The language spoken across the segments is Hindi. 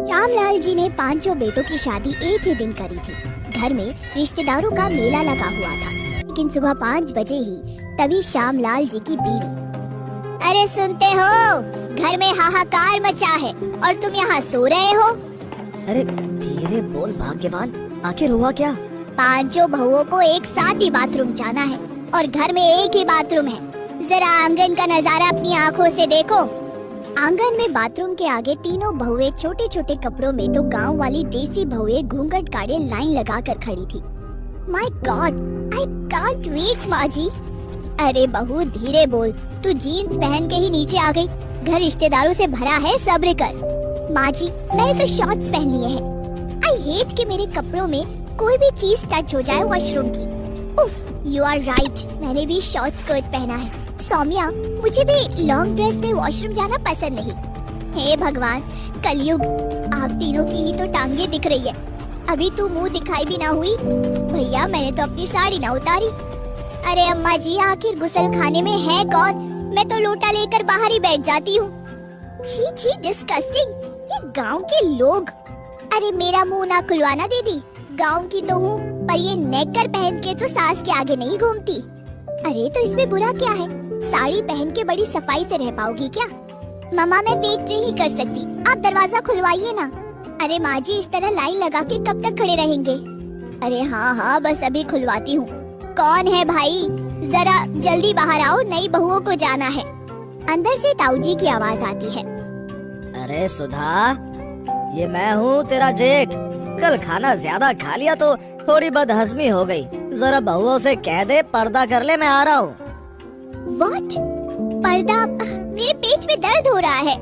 श्यामलाल जी ने पांचों बेटों की शादी एक ही दिन करी थी। घर में रिश्तेदारों का मेला लगा हुआ था, लेकिन सुबह 5 बजे ही तभी श्यामलाल जी की बीवी, अरे सुनते हो, घर में हाहाकार मचा है और तुम यहाँ सो रहे हो। अरे धीरे बोल भाग्यवान, आखिर हुआ क्या? पांचों बहुओं को एक साथ ही बाथरूम जाना है और घर में एक ही बाथरूम है। जरा आंगन का नजारा अपनी आँखों से देखो। आंगन में बाथरूम के आगे तीनों बहुएं छोटे छोटे कपड़ों में तो गांव वाली देसी बहुएं घूंघट काढ़े लाइन लगा कर खड़ी थी। My God, I can't wait माँ जी। अरे बहू धीरे बोल, तू जीन्स पहन के ही नीचे आ गई। घर रिश्तेदारों से भरा है, सब्र कर। माँ जी मैंने तो शॉर्ट्स पहन लिए हैं। आई हेट कि मेरे कपड़ों में कोई भी चीज टच हो जाए वॉशरूम की। उफ, यू आर राइट, मैंने भी शॉर्ट स्कर्ट पहना है। सौम्या, मुझे भी लॉन्ग ड्रेस में वॉशरूम जाना पसंद नहीं। हे भगवान, कलयुग, आप तीनों की ही तो टांगे दिख रही है, अभी तू मुंह दिखाई भी ना हुई। भैया मैंने तो अपनी साड़ी ना उतारी। अरे अम्मा जी, आखिर गुसल खाने में है कौन? मैं तो लोटा लेकर बाहर ही बैठ जाती हूँ। छी छी, डिस्गस्टिंग, ये गाँव के लोग। अरे मेरा मुँह ना खुलवाना दीदी, गाँव की तो हूँ, पर ये नेकर पहन के तो सास के आगे नहीं घूमती। अरे तो इसमें बुरा क्या है? साड़ी पहन के बड़ी सफाई से रह पाओगी क्या? मम्मा मैं वेट नहीं कर सकती, आप दरवाजा खुलवाइए ना। अरे माँ जी, इस तरह लाइन लगा के कब तक खड़े रहेंगे? अरे हाँ हाँ, बस अभी खुलवाती हूँ। कौन है भाई? जरा जल्दी बाहर आओ, नई बहुओं को जाना है। अंदर से ताऊजी की आवाज आती है। अरे सुधा, ये मैं हूँ तेरा जेठ। कल खाना ज्यादा खा लिया तो थोड़ी बदहजमी हो गई। जरा बहुओं से कह दे पर्दा कर ले, मैं आ रहा हूँ। What? पर्दा? मेरे पेट में दर्द हो रहा है।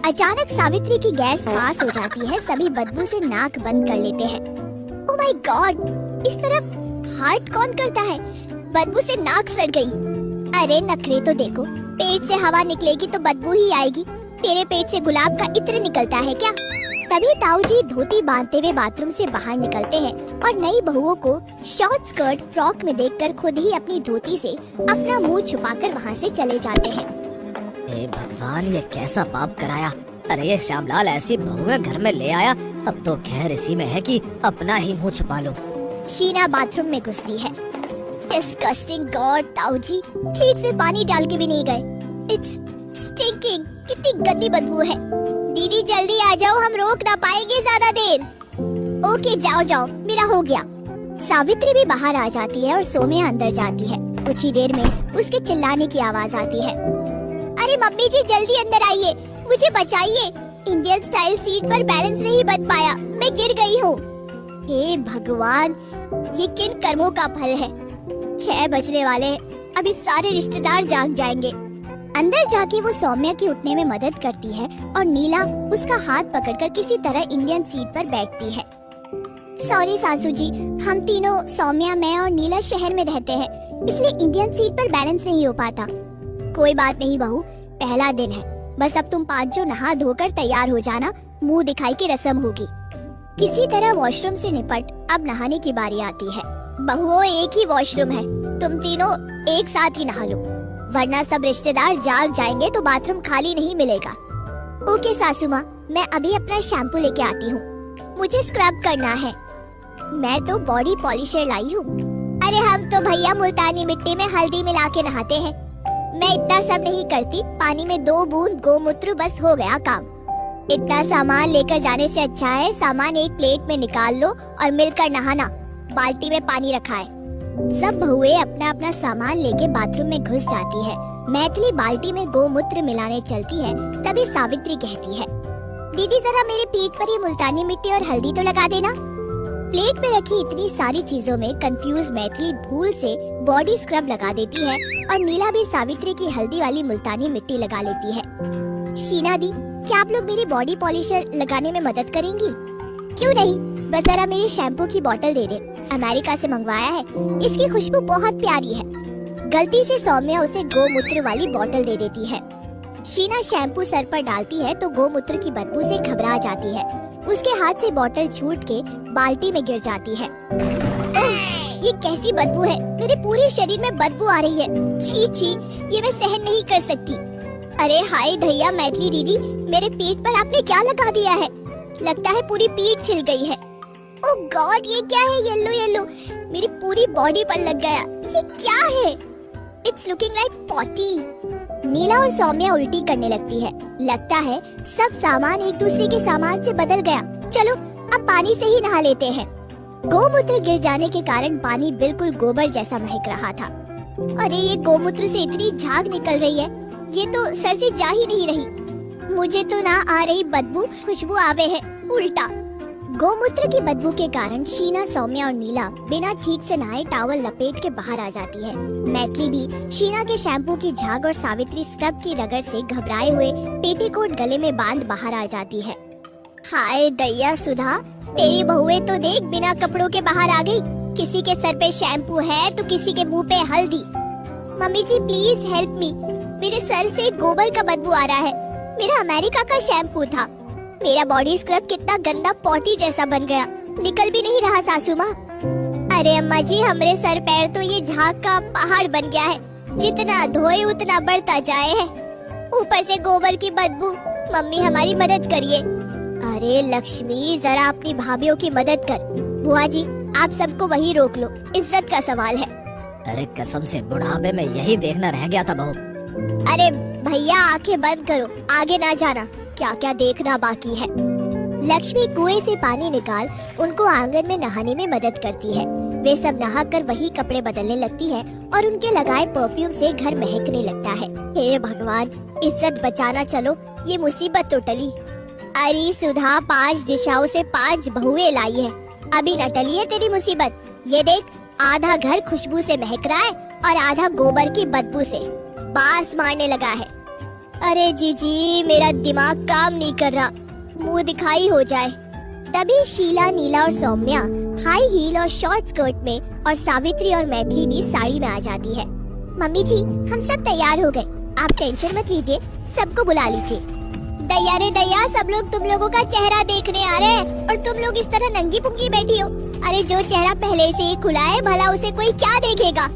अचानक सावित्री की गैस पास हो जाती है, सभी बदबू से नाक बंद कर लेते हैं। Oh my God! इस तरफ हार्ट कौन करता है? बदबू से नाक सड़ गई। अरे नखरे तो देखो, पेट से हवा निकलेगी तो बदबू ही आएगी। तेरे पेट से गुलाब का इत्र निकलता है क्या? तभी ताऊजी धोती बांधते हुए बाथरूम से बाहर निकलते हैं और नई बहुओं को शॉर्ट स्कर्ट फ्रॉक में देखकर खुद ही अपनी धोती से अपना मुंह छुपाकर वहां से चले जाते हैं। हे भगवान, ये कैसा पाप कराया। अरे ये श्यामलाल ऐसी बहुएं घर में ले आया, अब तो खैर इसी में है कि अपना ही मुंह छुपा लो। शीना बाथरूम में घुसती है। डिस्गस्टिंग गॉड, ताऊजी ठीक से पानी डाल के भी नहीं गए। इट्स स्टिंकिंग, कितनी गंदी बदबू है। दीदी जल्दी आ जाओ, हम रोक ना पाएंगे ज्यादा देर। ओके जाओ जाओ, मेरा हो गया। सावित्री भी बाहर आ जाती है और सोम्या अंदर जाती है। कुछ ही देर में उसके चिल्लाने की आवाज आती है। अरे मम्मी जी जल्दी अंदर आइए, मुझे बचाइए। इंडियन स्टाइल सीट पर बैलेंस नहीं बन पाया, मैं गिर गई हूँ। हे भगवान, ये किन कर्मों का फल है? 6 बजने वाले हैं, अभी सारे रिश्तेदार जाग जाएंगे। अंदर जाके वो सौम्या की उठने में मदद करती है और नीला उसका हाथ पकड़कर किसी तरह इंडियन सीट पर बैठती है। सॉरी सासू जी, हम तीनों, सौम्या, मैं और नीला शहर में रहते हैं, इसलिए इंडियन सीट पर बैलेंस नहीं हो पाता। कोई बात नहीं बहू, पहला दिन है, बस अब तुम पांचों नहा धोकर तैयार हो जाना, मुंह दिखाई की रस्म होगी। किसी तरह वॉशरूम से निपट अब नहाने की बारी आती है। बहुओं, एक ही वॉशरूम है, तुम तीनों एक साथ ही नहा लो, वरना सब रिश्तेदार जाग जाएंगे तो बाथरूम खाली नहीं मिलेगा। ओके सासू माँ, मैं अभी अपना शैम्पू लेके आती हूँ, मुझे स्क्रब करना है। मैं तो बॉडी पॉलिशर लाई हूँ। अरे हम तो भैया मुल्तानी मिट्टी में हल्दी मिला के नहाते हैं। मैं इतना सब नहीं करती, पानी में 2 बूंद गोमूत्र, बस हो गया काम। इतना सामान लेकर जाने से अच्छा है सामान एक प्लेट में निकाल लो और मिलकर नहाना। बाल्टी में पानी रखा है। सब बहुएं अपना अपना सामान लेके बाथरूम में घुस जाती है। मैथिली बाल्टी में गोमूत्र मिलाने चलती है, तभी सावित्री कहती है, दीदी जरा मेरे पीठ पर ये मुल्तानी मिट्टी और हल्दी तो लगा देना। प्लेट में रखी इतनी सारी चीजों में कंफ्यूज मैथिली भूल से बॉडी स्क्रब लगा देती है और नीला भी सावित्री की हल्दी वाली मुल्तानी मिट्टी लगा लेती है। शीना दी, क्या आप लोग मेरी बॉडी पॉलिशर लगाने में मदद करेंगी? क्यों नहीं, बस जरा मेरी शैम्पू की बोतल दे दे, अमेरिका से मंगवाया है, इसकी खुशबू बहुत प्यारी है। गलती से सौम्या उसे गोमूत्र वाली बोतल दे देती है। शीना शैम्पू सर पर डालती है तो गोमूत्र की बदबू से घबरा जाती है। उसके हाथ से बोतल छूट के बाल्टी में गिर जाती है। ये कैसी बदबू है? मेरे पूरे शरीर में बदबू आ रही है। छी छी, ये मैं सहन नहीं कर सकती। अरे हाय भैया, मैथिली दीदी, मेरे पेट पर आपने क्या लगा दिया है? लगता है पूरी पीठ छिल गई है। ओह गॉड, ये क्या है येलो येलो, मेरी पूरी बॉडी पर लग गया। ये क्या है? It's looking like potty. Neela और सौम्या उल्टी करने लगती है। लगता है सब सामान एक दूसरे के सामान से बदल गया। चलो अब पानी से ही नहा लेते हैं। गोमूत्र गिर जाने के कारण पानी बिल्कुल गोबर जैसा महक रहा था। अरे ये गोमूत्र से इतनी झाग निकल रही है, ये तो सर से जा ही नहीं रही। मुझे तो ना आ रही बदबू, खुशबू आवे है उल्टा। गोमूत्र की बदबू के कारण शीना, सौम्या और नीला बिना ठीक से नहाए टॉवल लपेट के बाहर आ जाती है। मैथिली भी शीना के शैम्पू की झाग और सावित्री स्क्रब की रगड़ से घबराए हुए पेटीकोट गले में बांध बाहर आ जाती है। हाय दैया सुधा, तेरी बहुएं तो देख बिना कपड़ों के बाहर आ गई। किसी के सर पे शैम्पू है तो किसी के मुंह पे हल्दी। मम्मी जी प्लीज हेल्प मी, मेरे सर से गोबर का बदबू आ रहा है। मेरा अमेरिका का शैम्पू था। मेरा बॉडी स्क्रब कितना गंदा पॉटी जैसा बन गया, निकल भी नहीं रहा सासू माँ। अरे अम्मा जी, हमरे सर पैर तो ये झाग का पहाड़ बन गया है, जितना धोए उतना बढ़ता जाए है। ऊपर से गोबर की बदबू। मम्मी हमारी मदद करिए। अरे लक्ष्मी, जरा अपनी भाभीयों की मदद कर। बुआ जी आप सबको वही रोक लो, इज्जत का सवाल है। अरे कसम से बुढ़ापे में यही देखना रह गया था बहू। अरे भैया आंखें बंद करो, आगे ना जाना, क्या क्या देखना बाकी है। लक्ष्मी कुएं से पानी निकाल उनको आंगन में नहाने में मदद करती है। वे सब नहाकर वही कपड़े बदलने लगती है और उनके लगाए परफ्यूम से घर महकने लगता है। हे भगवान, इज्जत बचाना, चलो ये मुसीबत तो टली। अरे सुधा, 5 दिशाओं से 5 बहुएं लाई है, अभी न टली है तेरी मुसीबत। ये देख, आधा घर खुशबू से महक रहा है और आधा गोबर की बदबू से बास मारने लगा है। अरे जीजी, मेरा दिमाग काम नहीं कर रहा, मुंह दिखाई हो जाए। तभी शीला, नीला और सौम्या हाई हील और शॉर्ट स्कर्ट में और सावित्री और मैथिली भी साड़ी में आ जाती है। मम्मी जी हम सब तैयार हो गए, आप टेंशन मत लीजिए, सबको बुला लीजिए। दैया रे दैया, सब लोग तुम लोगों का चेहरा देखने आ रहे हैं और तुम लोग इस तरह नंगी पुंगी बैठी हो। अरे जो चेहरा पहले से ही खुला है, भला उसे कोई क्या देखेगा।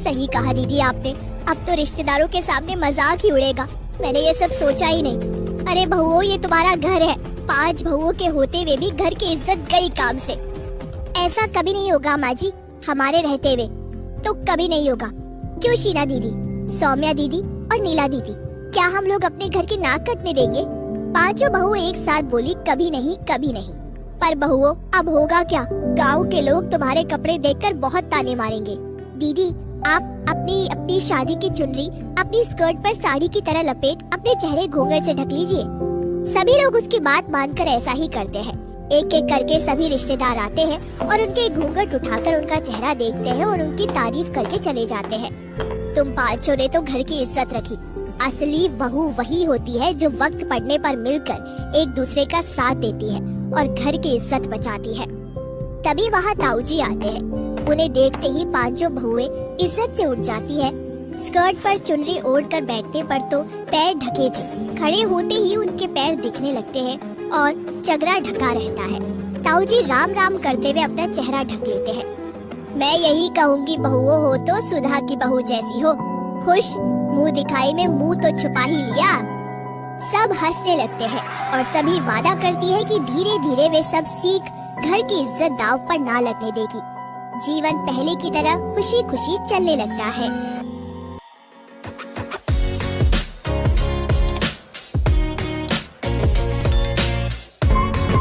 सही कहा दीदी आपने, अब तो रिश्तेदारों के सामने मजाक ही उड़ेगा। मैंने ये सब सोचा ही नहीं। अरे बहुओं, ये तुम्हारा घर है, 5 बहुओं के होते हुए भी घर की इज्जत गई काम से। ऐसा कभी नहीं होगा माँ जी, हमारे रहते हुए तो कभी नहीं होगा। क्यों शीना दीदी, सौम्या दीदी और नीला दीदी, क्या हम लोग अपने घर की नाक कटने देंगे? 5 बहु एक साथ बोली, कभी नहीं कभी नहीं। पर बहुओं अब होगा क्या, गाँव के लोग तुम्हारे कपड़े देखकर बहुत ताने मारेंगे। दीदी आप अपनी शादी की चुनरी अपनी स्कर्ट पर साड़ी की तरह लपेट अपने चेहरे घूंघट से ढक लीजिए। सभी लोग उसकी बात मानकर ऐसा ही करते हैं। एक एक करके सभी रिश्तेदार आते हैं और उनके घूंघट उठाकर उनका चेहरा देखते हैं और उनकी तारीफ करके चले जाते हैं। तुम 5 ने तो घर की इज्जत रखी। असली बहू वही होती है जो वक्त पड़ने पर मिलकर एक दूसरे का साथ देती है और घर की इज्जत बचाती है। तभी वहाँ ताऊजी आते हैं। उन्हें देखते ही 5 बहुएं इज्जत से उठ जाती है। स्कर्ट पर चुनरी ओढ़कर बैठने पर तो पैर ढके थे, खड़े होते ही उनके पैर दिखने लगते हैं और चगरा ढका रहता है। ताऊजी राम राम करते हुए अपना चेहरा ढक लेते हैं। मैं यही कहूँगी, बहुओं हो तो सुधा की बहू जैसी हो। खुश, मुंह दिखाई में मुंह तो छुपा ही लिया। सब हंसने लगते हैं और सभी वादा करती है कि धीरे धीरे वे सब सीख घर की इज्जत दाव पर ना लगने देगी। जीवन पहले की तरह खुशी खुशी चलने लगता है।